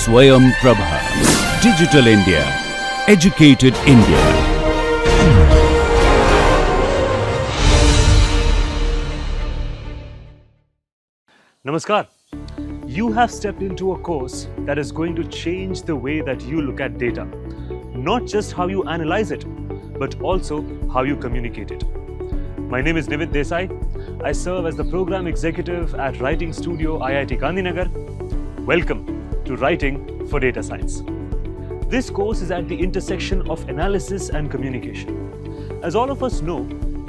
Swayam Prabha. Digital India. Educated India. Namaskar. You have stepped into a course that is going to change the way that you look at data. Not just how you analyze it, but also how you communicate it. My name is Nivid Desai. I serve as the Program Executive at Writing Studio IIT Gandhinagar. Welcome to Writing for Data Science. This course is at the intersection of analysis and communication. As all of us know,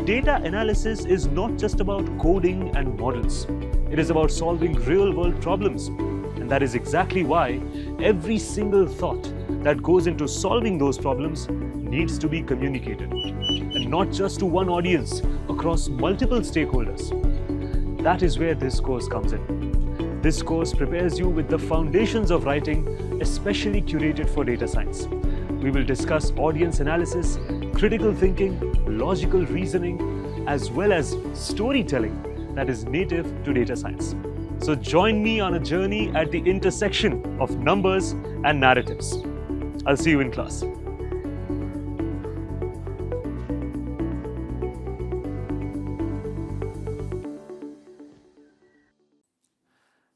data analysis is not just about coding and models. It is about solving real-world problems. And that is exactly why every single thought that goes into solving those problems needs to be communicated. And not just to one audience, across multiple stakeholders. That is where this course comes in. This course prepares you with the foundations of writing, especially curated for data science. We will discuss audience analysis, critical thinking, logical reasoning, as well as storytelling that is native to data science. So join me on a journey at the intersection of numbers and narratives. I'll see you in class.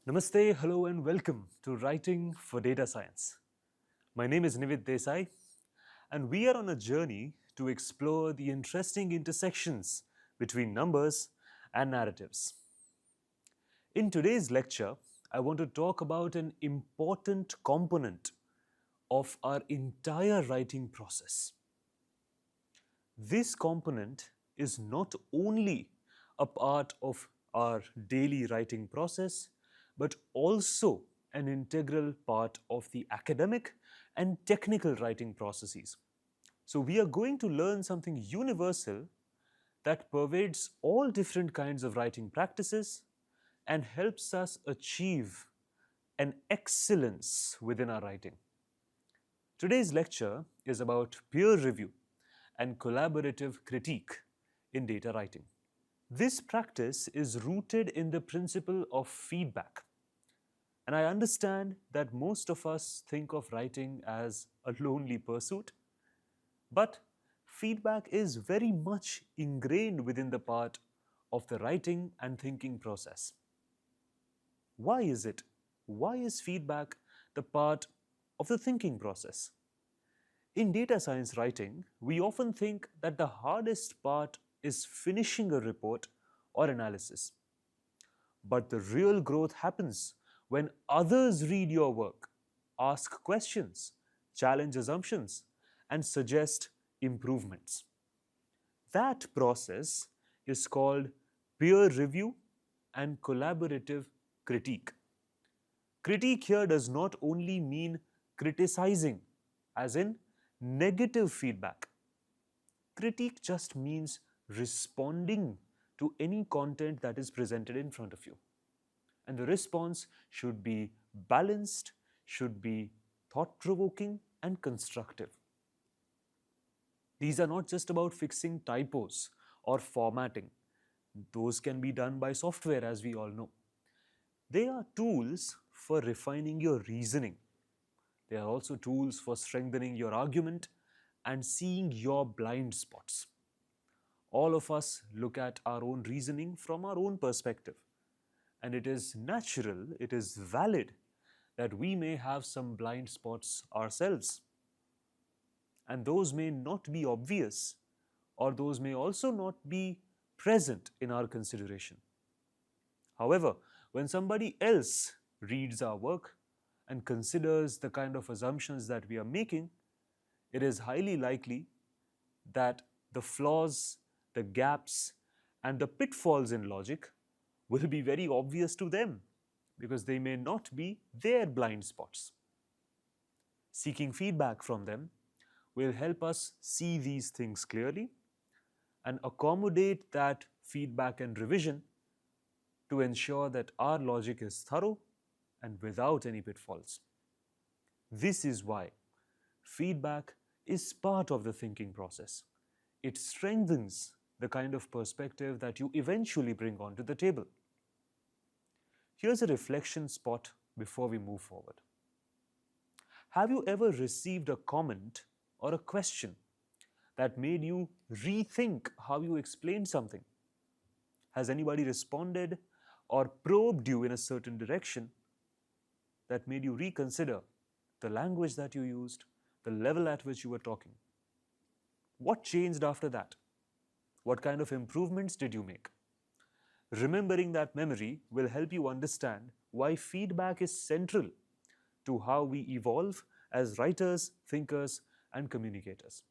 Namaste, hello and welcome to Writing for Data Science. My name is Nivid Desai and we are on a journey to explore the interesting intersections between numbers and narratives. In today's lecture, I want to talk about an important component of our entire writing process. This component is not only a part of our daily writing process, but also an integral part of the academic and technical writing processes. So we are going to learn something universal that pervades all different kinds of writing practices and helps us achieve an excellence within our writing. Today's lecture is about peer review and collaborative critique in data writing. This practice is rooted in the principle of feedback. And I understand that most of us think of writing as a lonely pursuit, but feedback is very much ingrained within the part of the writing and thinking process. Why is it? Why is feedback the part of the thinking process? In data science writing, we often think that the hardest part is finishing a report or analysis. But the real growth happens when others read your work, ask questions, challenge assumptions, and suggest improvements. That process is called peer review and collaborative critique. Critique here does not only mean criticizing, as in negative feedback. Critique just means responding to any content that is presented in front of you. And the response should be balanced, should be thought-provoking and constructive. These are not just about fixing typos or formatting. Those can be done by software, as we all know. They are tools for refining your reasoning. They are also tools for strengthening your argument and seeing your blind spots. All of us look at our own reasoning from our own perspective. And it is natural, it is valid that we may have some blind spots ourselves. And those may not be obvious, or those may also not be present in our consideration. However, when somebody else reads our work and considers the kind of assumptions that we are making, it is highly likely that the flaws, the gaps, and the pitfalls in logic will be very obvious to them because they may not be their blind spots. Seeking feedback from them will help us see these things clearly and accommodate that feedback and revision to ensure that our logic is thorough and without any pitfalls. This is why feedback is part of the thinking process. It strengthens the kind of perspective that you eventually bring onto the table. Here's a reflection spot before we move forward. Have you ever received a comment or a question that made you rethink how you explained something? Has anybody responded or probed you in a certain direction that made you reconsider the language that you used, the level at which you were talking? What changed after that? What kind of improvements did you make? Remembering that memory will help you understand why feedback is central to how we evolve as writers, thinkers, and communicators.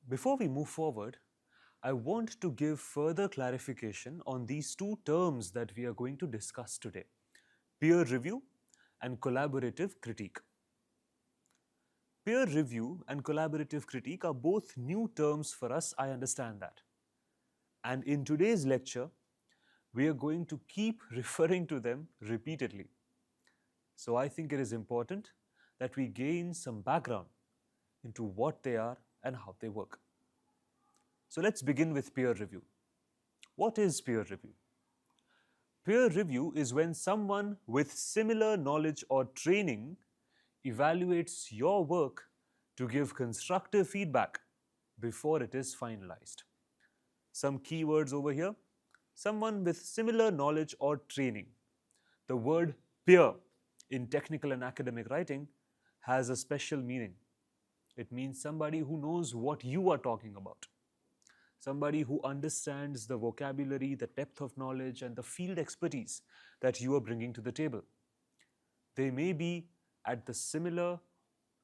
Before we move forward, I want to give further clarification on these two terms that we are going to discuss today: peer review and collaborative critique. Peer review and collaborative critique are both new terms for us, I understand that. And in today's lecture, we are going to keep referring to them repeatedly. So I think it is important that we gain some background into what they are and how they work. So let's begin with peer review. What is peer review? Peer review is when someone with similar knowledge or training evaluates your work to give constructive feedback before it is finalized. Some keywords over here: someone with similar knowledge or training. The word peer in technical and academic writing has a special meaning. It means somebody who knows what you are talking about, somebody who understands the vocabulary, the depth of knowledge, and the field expertise that you are bringing to the table. They may be at the similar,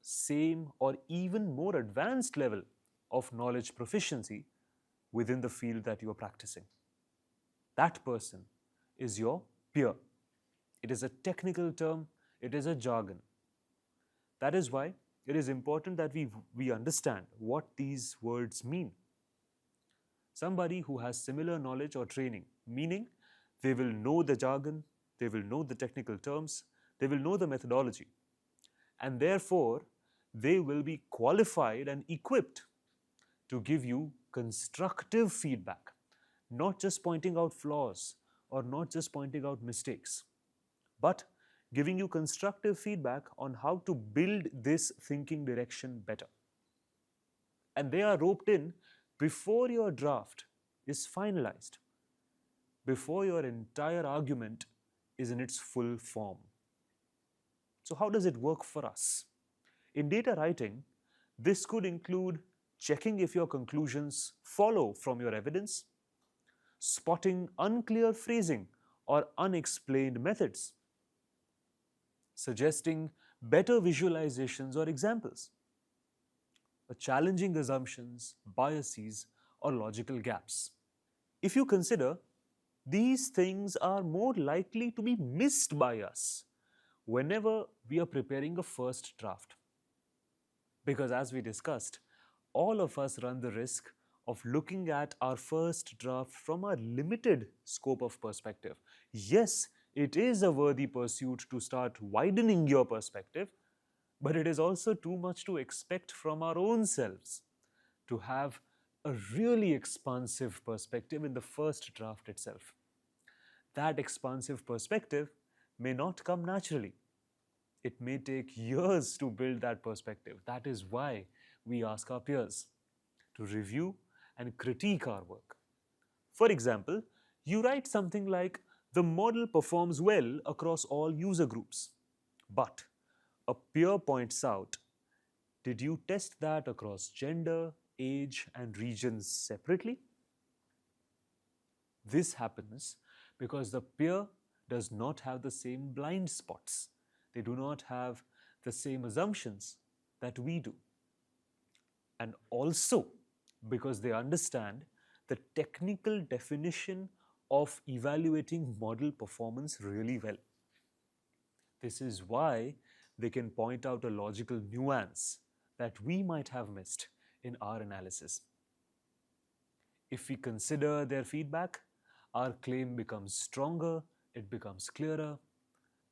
same, or even more advanced level of knowledge proficiency within the field that you are practicing. That person is your peer. It is a technical term, it is a jargon. That is why it is important that we understand what these words mean. Somebody who has similar knowledge or training, meaning they will know the jargon, they will know the technical terms, they will know the methodology, and therefore they will be qualified and equipped to give you constructive feedback, not just pointing out flaws or not just pointing out mistakes, but giving you constructive feedback on how to build this thinking direction better. And they are roped in before your draft is finalized, before your entire argument is in its full form. So how does it work for us? In data writing, this could include checking if your conclusions follow from your evidence, spotting unclear phrasing or unexplained methods, suggesting better visualizations or examples, challenging assumptions, biases, or logical gaps. If you consider, these things are more likely to be missed by us whenever we are preparing a first draft. Because as we discussed, all of us run the risk of looking at our first draft from a limited scope of perspective. Yes, it is a worthy pursuit to start widening your perspective, but it is also too much to expect from our own selves to have a really expansive perspective in the first draft itself. That expansive perspective may not come naturally. It may take years to build that perspective. That is why we ask our peers to review and critique our work. For example, you write something like, "The model performs well across all user groups," but a peer points out Did you test that across gender, age, and regions separately? This happens because the peer does not have the same blind spots. They do not have the same assumptions that we do. And also because they understand the technical definition of evaluating model performance really well. This is why they can point out a logical nuance that we might have missed in our analysis. If we consider their feedback, our claim becomes stronger, it becomes clearer,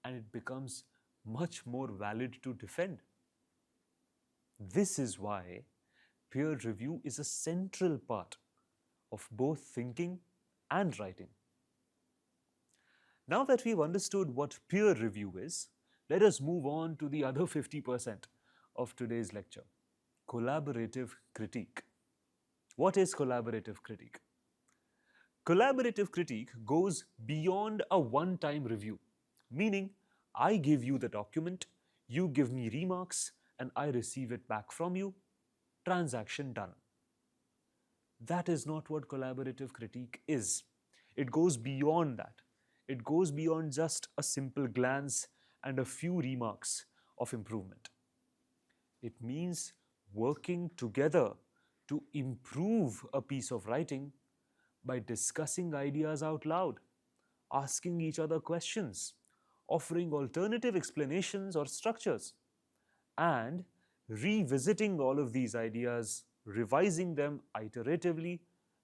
and it becomes much more valid to defend. This is why peer review is a central part of both thinking and writing. Now that we've understood what peer review is, let us move on to the other 50% of today's lecture, collaborative critique. What is collaborative critique? Collaborative critique goes beyond a one-time review, meaning I give you the document, you give me remarks, and I receive it back from you, transaction done. That is not what collaborative critique is. It goes beyond that. It goes beyond just a simple glance and a few remarks of improvement. It means working together to improve a piece of writing by discussing ideas out loud, asking each other questions, offering alternative explanations or structures, and revisiting all of these ideas, revising them iteratively,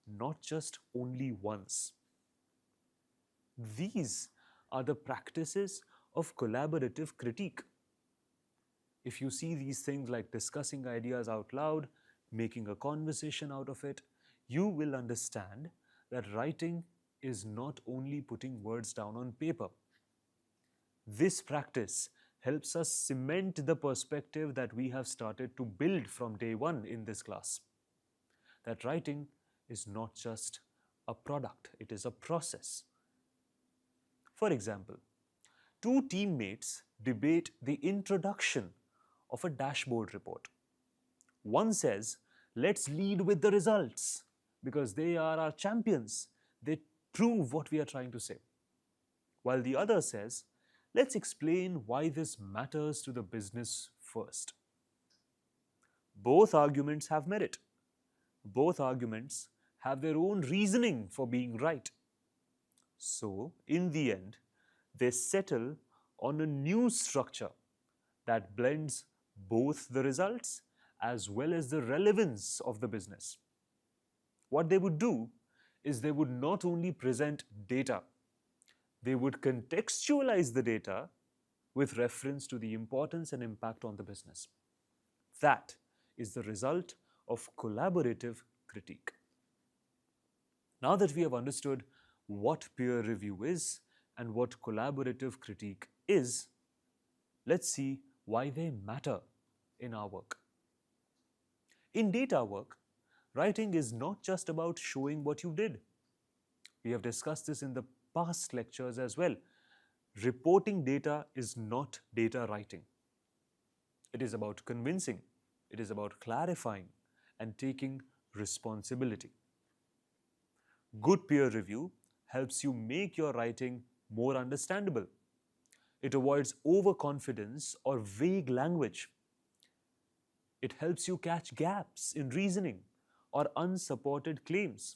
not just only once. These are the practices of collaborative critique. If you see these things like discussing ideas out loud, making a conversation out of it, you will understand that writing is not only putting words down on paper. This practice helps us cement the perspective that we have started to build from day one in this class. That writing is not just a product, it is a process. For example, two teammates debate the introduction of a dashboard report. One says, let's lead with the results because they are our champions. They prove what we are trying to say. While the other says, let's explain why this matters to the business first. Both arguments have merit. Both arguments have their own reasoning for being right. So, in the end, they settle on a new structure that blends both the results as well as the relevance of the business. What they would do is they would not only present data, they would contextualize the data with reference to the importance and impact on the business. That is the result of collaborative critique. Now that we have understood what peer review is and what collaborative critique is, let's see why they matter in our work. In data work, writing is not just about showing what you did. We have discussed this in the past lectures as well. Reporting data is not data writing. It is about convincing, it is about clarifying and taking responsibility. Good peer review helps you make your writing more understandable. It avoids overconfidence or vague language. It helps you catch gaps in reasoning or unsupported claims.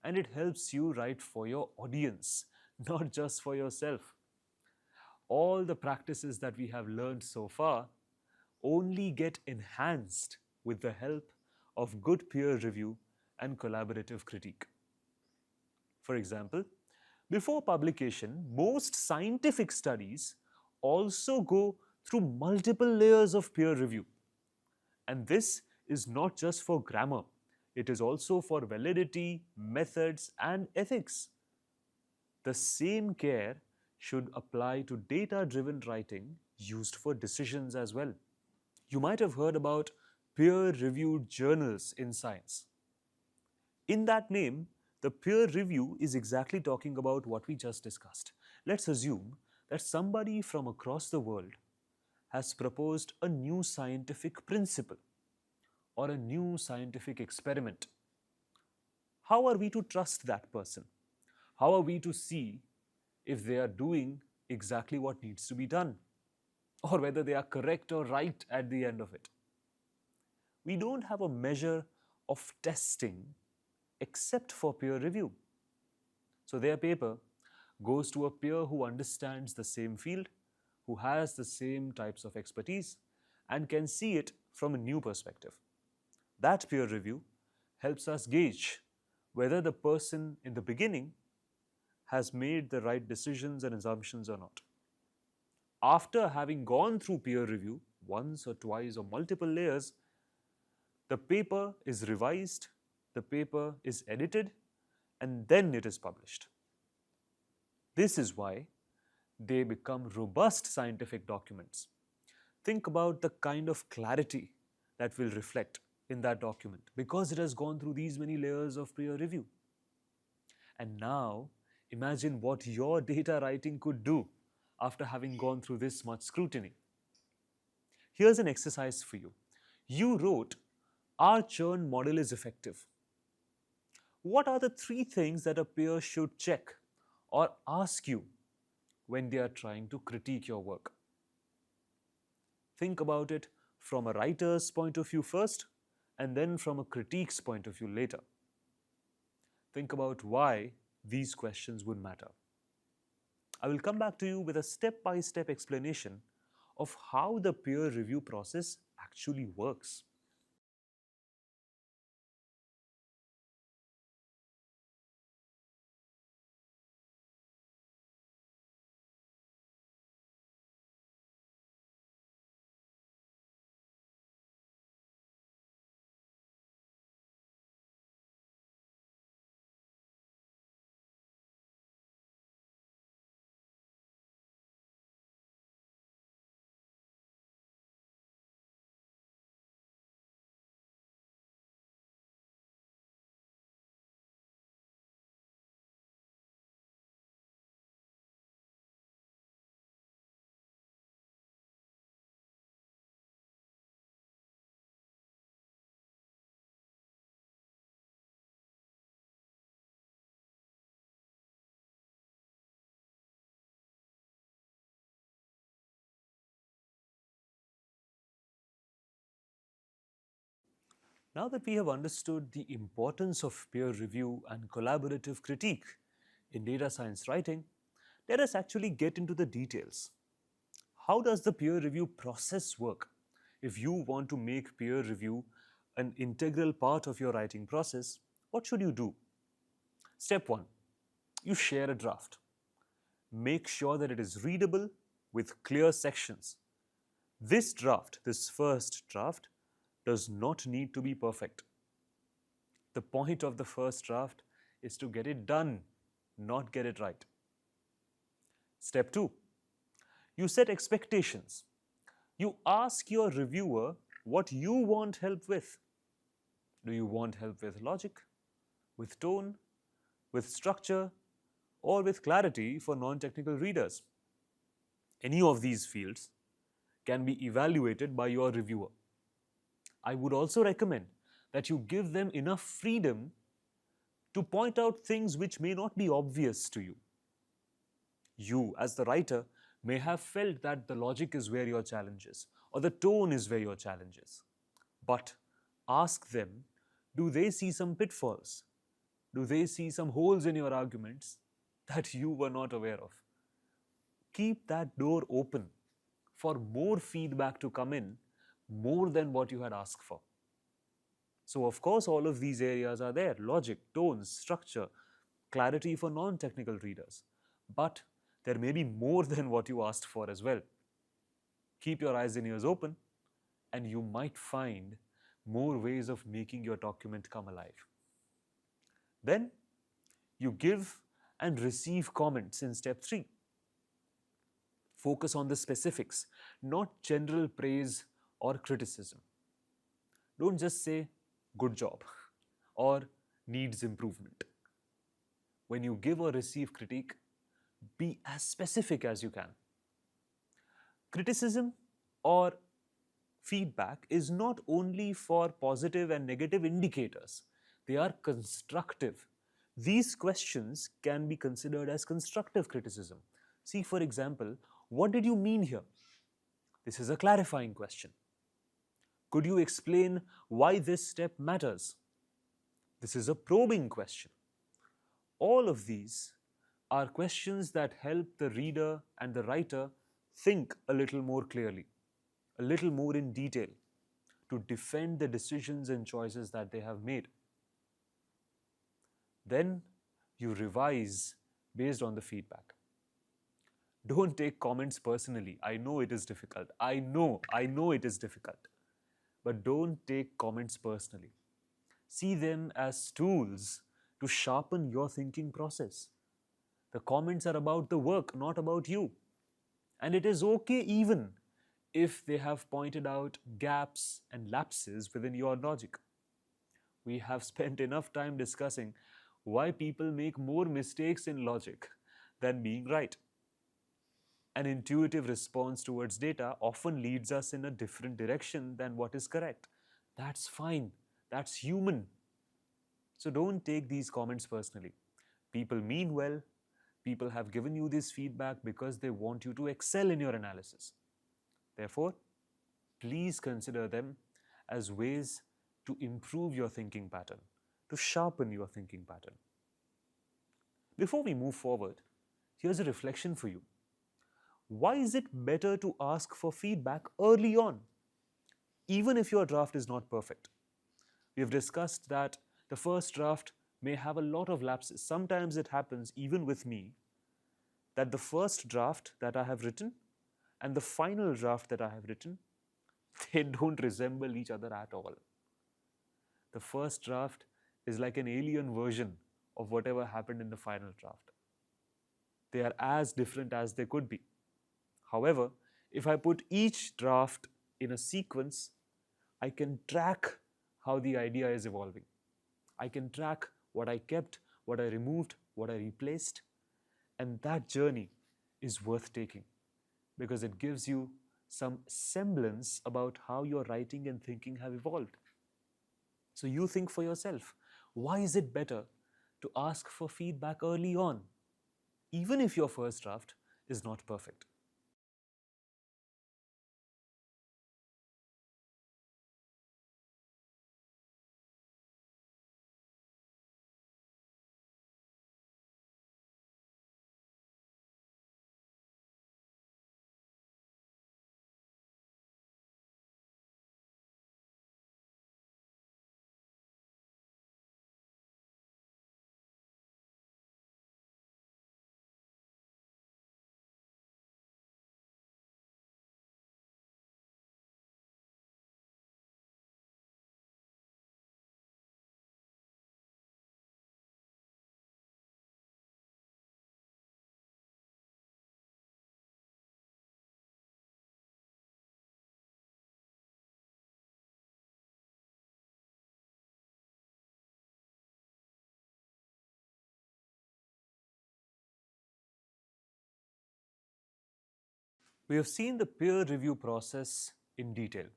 And it helps you write for your audience, not just for yourself. All the practices that we have learned so far only get enhanced with the help of good peer review and collaborative critique. For example, before publication, most scientific studies also go through multiple layers of peer review. And this is not just for grammar, it is also for validity, methods, and ethics. The same care should apply to data-driven writing used for decisions as well. You might have heard about peer-reviewed journals in science. In that name, the peer review is exactly talking about what we just discussed. Let's assume that somebody from across the world has proposed a new scientific principle or a new scientific experiment. How are we to trust that person? How are we to see if they are doing exactly what needs to be done or whether they are correct or right at the end of it? We don't have a measure of testing except for peer review. So their paper goes to a peer who understands the same field, who has the same types of expertise, and can see it from a new perspective. That peer review helps us gauge whether the person in the beginning has made the right decisions and assumptions or not. After having gone through peer review once or twice or multiple layers, the paper is revised, the paper is edited, and then it is published. This is why they become robust scientific documents. Think about the kind of clarity that will reflect in that document because it has gone through these many layers of peer review. And now, imagine what your data writing could do after having gone through this much scrutiny. Here's an exercise for you. You wrote, "Our churn model is effective." What are the three things that a peer should check or ask you when they are trying to critique your work? Think about it from a writer's point of view first, and then from a critique's point of view later. Think about why these questions would matter. I will come back to you with a step-by-step explanation of how the peer review process actually works. Now that we have understood the importance of peer review and collaborative critique in data science writing, let us actually get into the details. How does the peer review process work? If you want to make peer review an integral part of your writing process, what should you do? Step 1. You share a draft. Make sure that it is readable with clear sections. This draft, this first draft, does not need to be perfect. The point of the first draft is to get it done, not get it right. Step 2. You set expectations. You ask your reviewer what you want help with. Do you want help with logic, with tone, with structure, or with clarity for non-technical readers? Any of these fields can be evaluated by your reviewer. I would also recommend that you give them enough freedom to point out things which may not be obvious to you. You, as the writer, may have felt that the logic is where your challenge is, or the tone is where your challenge is. But ask them, do they see some pitfalls? Do they see some holes in your arguments that you were not aware of? Keep that door open for more feedback to come in, more than what you had asked for. So, of course, all of these areas are there: logic, tones, structure, clarity for non-technical readers. But there may be more than what you asked for as well. Keep your eyes and ears open, and you might find more ways of making your document come alive. Then you give and receive comments in step 3. Focus on the specifics, not general praise or criticism. Don't just say, "good job," or "needs improvement." When you give or receive critique, be as specific as you can. Criticism or feedback is not only for positive and negative indicators, they are constructive. These questions can be considered as constructive criticism. See, for example, what did you mean here? This is a clarifying question. Could you explain why this step matters? This is a probing question. All of these are questions that help the reader and the writer think a little more clearly, a little more in detail, to defend the decisions and choices that they have made. Then you revise based on the feedback. Don't take comments personally. I know it is difficult. I know it is difficult. But don't take comments personally. See them as tools to sharpen your thinking process. The comments are about the work, not about you. And it is okay even if they have pointed out gaps and lapses within your logic. We have spent enough time discussing why people make more mistakes in logic than being right. An intuitive response towards data often leads us in a different direction than what is correct. That's fine. That's human. So don't take these comments personally. People mean well. People have given you this feedback because they want you to excel in your analysis. Therefore, please consider them as ways to improve your thinking pattern, to sharpen your thinking pattern. Before we move forward, here's a reflection for you. Why is it better to ask for feedback early on, even if your draft is not perfect? We have discussed that the first draft may have a lot of lapses. Sometimes it happens, even with me, that the first draft that I have written and the final draft that I have written, they don't resemble each other at all. The first draft is like an alien version of whatever happened in the final draft. They are as different as they could be. However, if I put each draft in a sequence, I can track how the idea is evolving. I can track what I kept, what I removed, what I replaced, and that journey is worth taking because it gives you some semblance about how your writing and thinking have evolved. So you think for yourself, why is it better to ask for feedback early on, even if your first draft is not perfect? We have seen the peer review process in detail.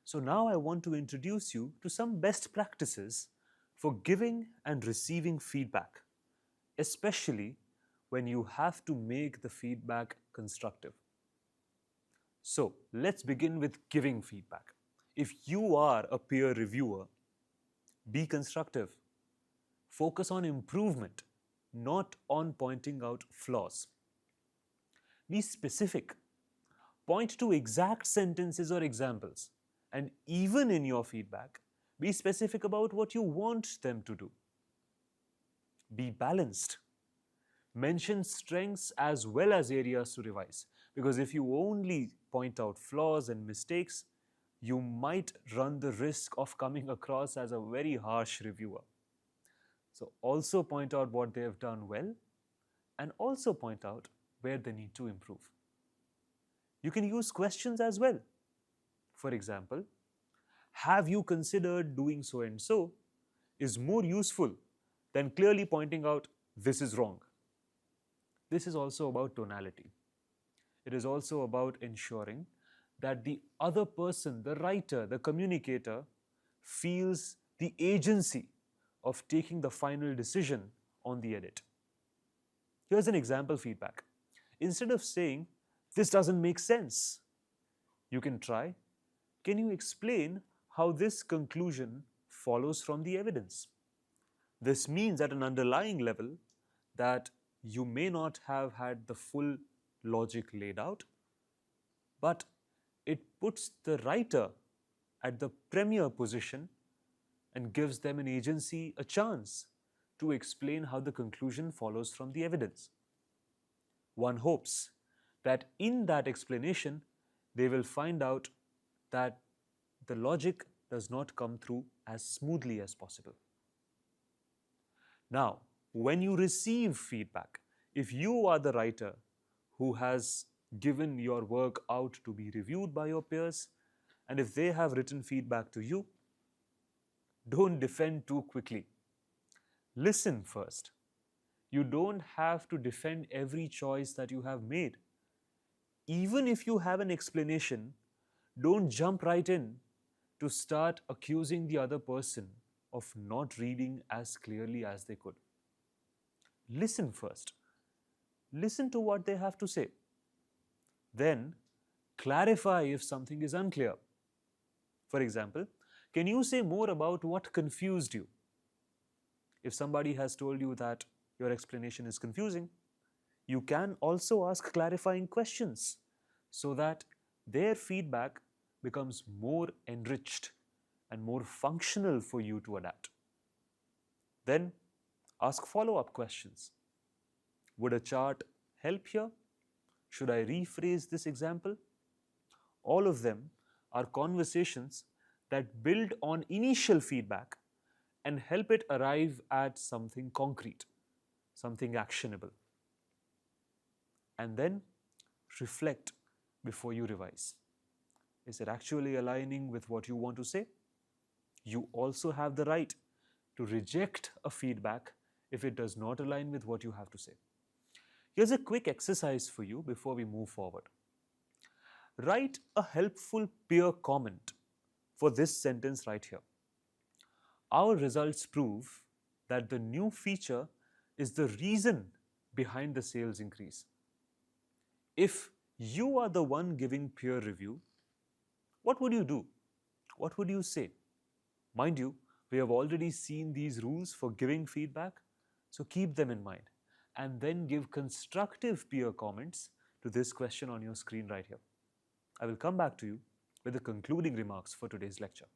So now I want to introduce you to some best practices for giving and receiving feedback, especially when you have to make the feedback constructive. So let's begin with giving feedback. If you are a peer reviewer, be constructive. Focus on improvement, not on pointing out flaws. Be specific. Point to exact sentences or examples. And even in your feedback, be specific about what you want them to do. Be balanced. Mention strengths as well as areas to revise. Because if you only point out flaws and mistakes, you might run the risk of coming across as a very harsh reviewer. So also point out what they have done well and also point out where they need to improve. You can use questions as well. For example, have you considered doing so and so is more useful than clearly pointing out this is wrong. This is also about tonality. It is also about ensuring that the other person, the writer, the communicator, feels the agency of taking the final decision on the edit. Here's an example feedback. Instead of saying, "This doesn't make sense," you can try, "Can you explain how this conclusion follows from the evidence?" This means at an underlying level that you may not have had the full logic laid out, but it puts the writer at the premier position and gives them an agency, a chance to explain how the conclusion follows from the evidence. One hopes that in that explanation, they will find out that the logic does not come through as smoothly as possible. Now, when you receive feedback, if you are the writer who has given your work out to be reviewed by your peers, and if they have written feedback to you, don't defend too quickly. Listen first. You don't have to defend every choice that you have made. Even if you have an explanation, don't jump right in to start accusing the other person of not reading as clearly as they could. Listen first. Listen to what they have to say. Then clarify if something is unclear. For example, can you say more about what confused you? If somebody has told you that your explanation is confusing, you can also ask clarifying questions so that their feedback becomes more enriched and more functional for you to adapt. Then ask follow-up questions. Would a chart help here? Should I rephrase this example? All of them are conversations that build on initial feedback and help it arrive at something concrete, something actionable. And then reflect before you revise. Is it actually aligning with what you want to say? You also have the right to reject a feedback if it does not align with what you have to say. Here's a quick exercise for you before we move forward. Write a helpful peer comment for this sentence right here. Our results prove that the new feature is the reason behind the sales increase. If you are the one giving peer review, what would you do? What would you say? Mind you, we have already seen these rules for giving feedback, so keep them in mind and then give constructive peer comments to this question on your screen right here. I will come back to you with the concluding remarks for today's lecture.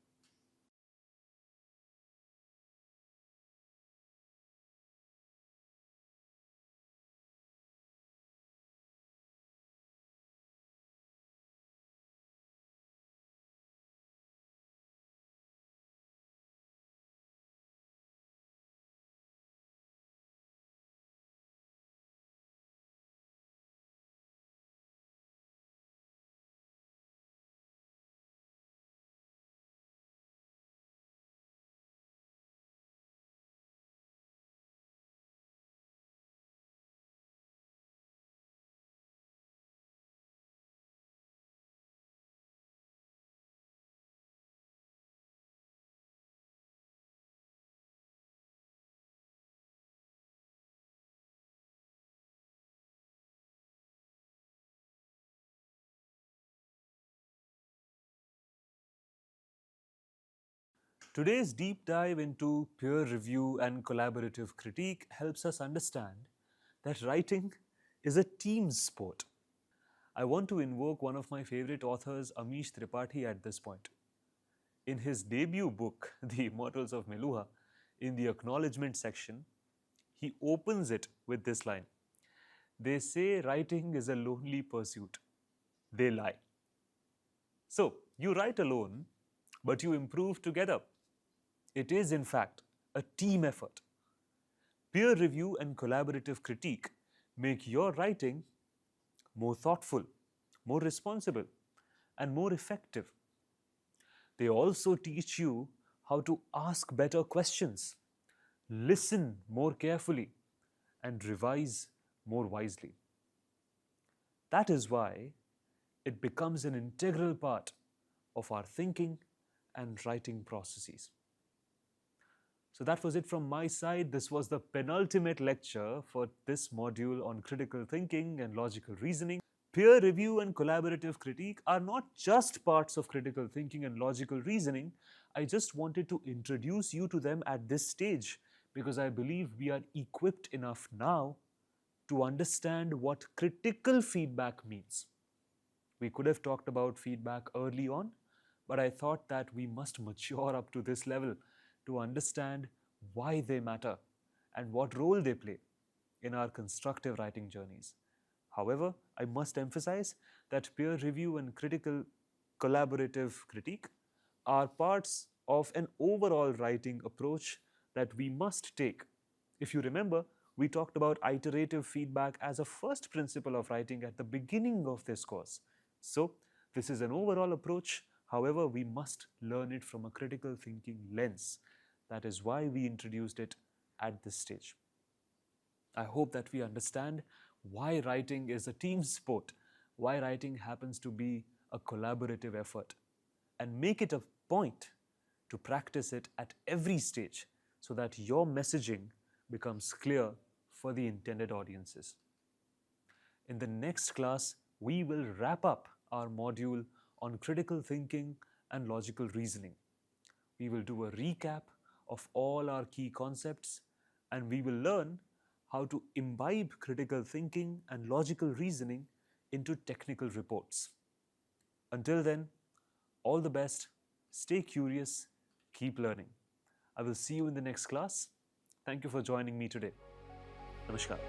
Today's deep dive into peer review and collaborative critique helps us understand that writing is a team sport. I want to invoke one of my favorite authors, Amish Tripathi, at this point. In his debut book, The Immortals of Meluha, in the acknowledgement section, he opens it with this line: "They say writing is a lonely pursuit. They lie." So, you write alone, but you improve together. It is, in fact, a team effort. Peer review and collaborative critique make your writing more thoughtful, more responsible, and more effective. They also teach you how to ask better questions, listen more carefully, and revise more wisely. That is why it becomes an integral part of our thinking and writing processes. So that was it from my side. This was the penultimate lecture for this module on critical thinking and logical reasoning. Peer review and collaborative critique are not just parts of critical thinking and logical reasoning. I just wanted to introduce you to them at this stage because I believe we are equipped enough now to understand what critical feedback means. We could have talked about feedback early on, but I thought that we must mature up to this level to understand why they matter and what role they play in our constructive writing journeys. However, I must emphasize that peer review and critical collaborative critique are parts of an overall writing approach that we must take. If you remember, we talked about iterative feedback as a first principle of writing at the beginning of this course. So, this is an overall approach. However, we must learn it from a critical thinking lens. That is why we introduced it at this stage. I hope that we understand why writing is a team sport, why writing happens to be a collaborative effort, and make it a point to practice it at every stage so that your messaging becomes clear for the intended audiences. In the next class, we will wrap up our module on critical thinking and logical reasoning. We will do a recap of all our key concepts and we will learn how to imbibe critical thinking and logical reasoning into technical reports. Until then, all the best, stay curious, keep learning. I will see you in the next class. Thank you for joining me today. Namaskar.